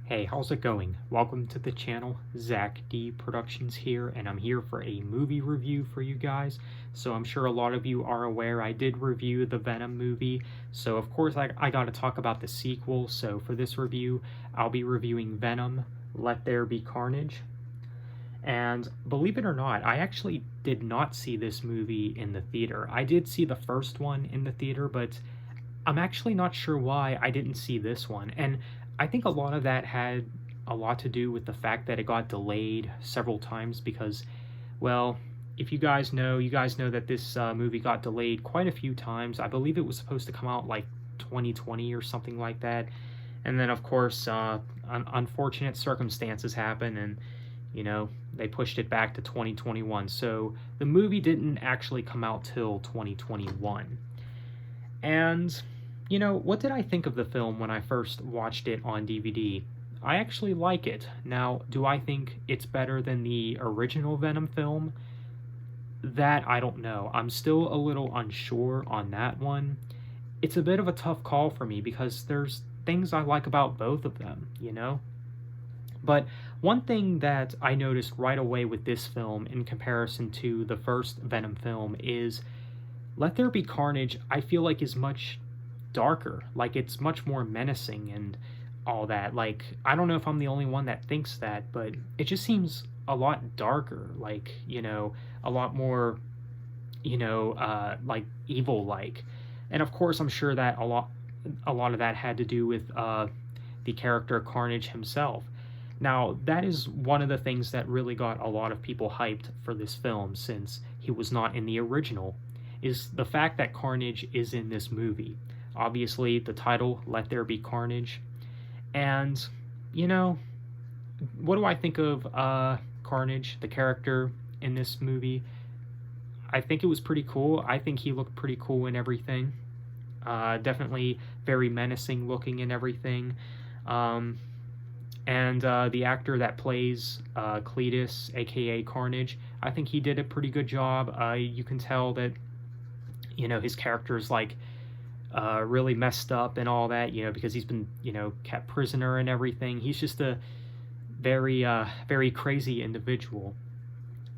Hey, how's it going? Welcome to the channel. Zach D Productions here, and I'm here for a movie review for you guys. So I'm sure a lot of you are aware I did review the Venom movie, so of course I got to talk about the sequel. So for this review, I'll be reviewing Venom, Let There Be Carnage. And believe it or not, I actually did not see this movie in the theater. I did see the first one in the theater, but I'm actually not sure why I didn't see this one. And I think a lot of that had a lot to do with the fact that it got delayed several times because, well, if you guys know that this movie got delayed quite a few times. I believe it was supposed to come out like 2020 or something like that. And then, of course, unfortunate circumstances happen and, they pushed it back to 2021. So the movie didn't actually come out till 2021. And, what did I think of the film when I first watched it on DVD? I actually like it. Now, do I think it's better than the original Venom film? That I don't know. I'm still a little unsure on that one. It's a bit of a tough call for me because there's things I like about both of them. But one thing that I noticed right away with this film in comparison to the first Venom film is Let There Be Carnage, I feel like is much darker. Like it's much more menacing and all that. Like I don't know if I'm the only one that thinks that, but it just seems a lot darker. Like, a lot more, like evil like. And of course I'm sure that a lot of that had to do with the character Carnage himself. Now, that is one of the things that really got a lot of people hyped for this film since he was not in the original, is the fact that Carnage is in this movie. Obviously, the title, Let There Be Carnage. And, what do I think of Carnage, the character in this movie? I think it was pretty cool. I think he looked pretty cool in everything. Definitely very menacing looking and everything. And the actor that plays Cletus, aka Carnage, I think he did a pretty good job. You can tell that, his character's like really messed up and all that, because he's been, kept prisoner and everything. He's just a very, very crazy individual.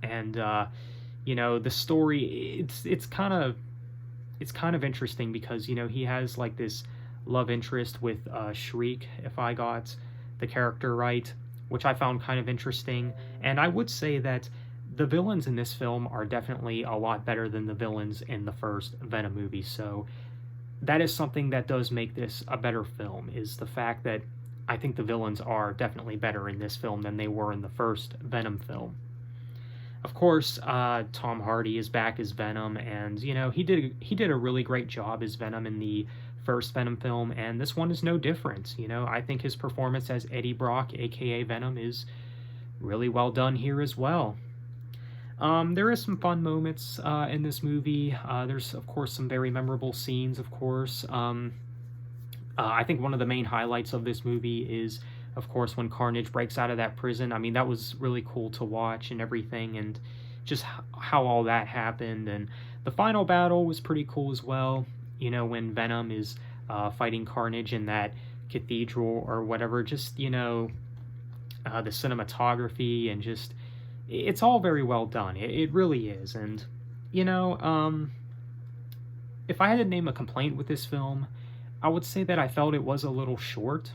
And, the story, it's kind of interesting because, he has like this love interest with Shriek, if I got the character right, which I found kind of interesting. And I would say that the villains in this film are definitely a lot better than the villains in the first Venom movie. So that is something that does make this a better film, is the fact that I think the villains are definitely better in this film than they were in the first Venom film. Of course, Tom Hardy is back as Venom, and he did a really great job as Venom in the first Venom film, and this one is no different. I think his performance as Eddie Brock, aka Venom, is really well done here as well. There is some fun moments in this movie. There's, of course, some very memorable scenes, of course. I think one of the main highlights of this movie is, of course, when Carnage breaks out of that prison. I mean, that was really cool to watch and everything, and just how all that happened. And the final battle was pretty cool as well. When Venom is fighting Carnage in that cathedral or whatever, just, the cinematography and just, it's all very well done. It really is. And, if I had to name a complaint with this film, I would say that I felt it was a little short.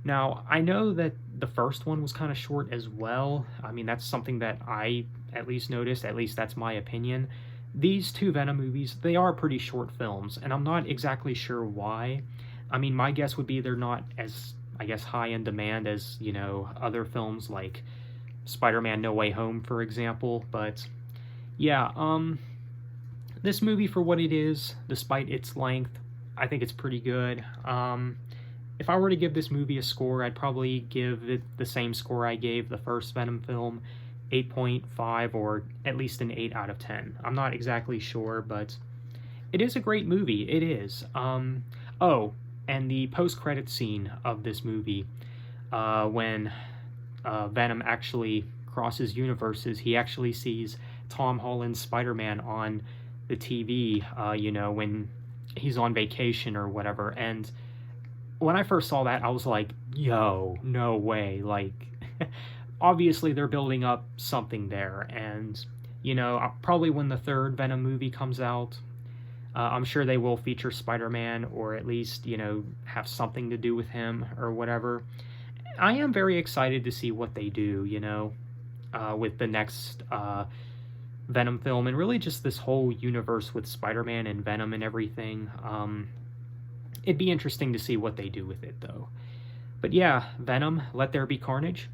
Now, I know that the first one was kind of short as well. I mean, that's something that I at least noticed, at least that's my opinion. These two Venom movies, they are pretty short films, and I'm not exactly sure why. I mean, my guess would be they're not as, I guess, high in demand as, other films like Spider-Man No Way Home, for example. But, yeah, this movie, for what it is, despite its length, I think it's pretty good. If I were to give this movie a score, I'd probably give it the same score I gave the first Venom film, 8.5, or at least an 8 out of 10. I'm not exactly sure, but it is a great movie. It is. Oh, and the post-credit scene of this movie, when Venom actually crosses universes, he actually sees Tom Holland's Spider-Man on the TV, when he's on vacation or whatever. And when I first saw that, I was like, yo, no way. Like, obviously they're building up something there, and probably when the third Venom movie comes out, I'm sure they will feature Spider-Man, or at least have something to do with him or whatever. I am very excited to see what they do, with the next Venom film, and really just this whole universe with Spider-Man and Venom and everything. It'd be interesting to see what they do with it, though. But yeah, Venom, Let There Be Carnage,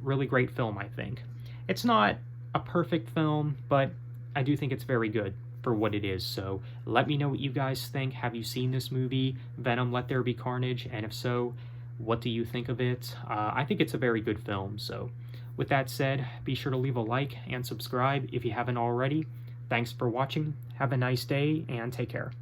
really great film, I think. It's not a perfect film, but I do think it's very good for what it is. So let me know what you guys think. Have you seen this movie, Venom, Let There Be Carnage? And if so, what do you think of it? I think it's a very good film. So with that said, be sure to leave a like and subscribe if you haven't already. Thanks for watching. Have a nice day and take care.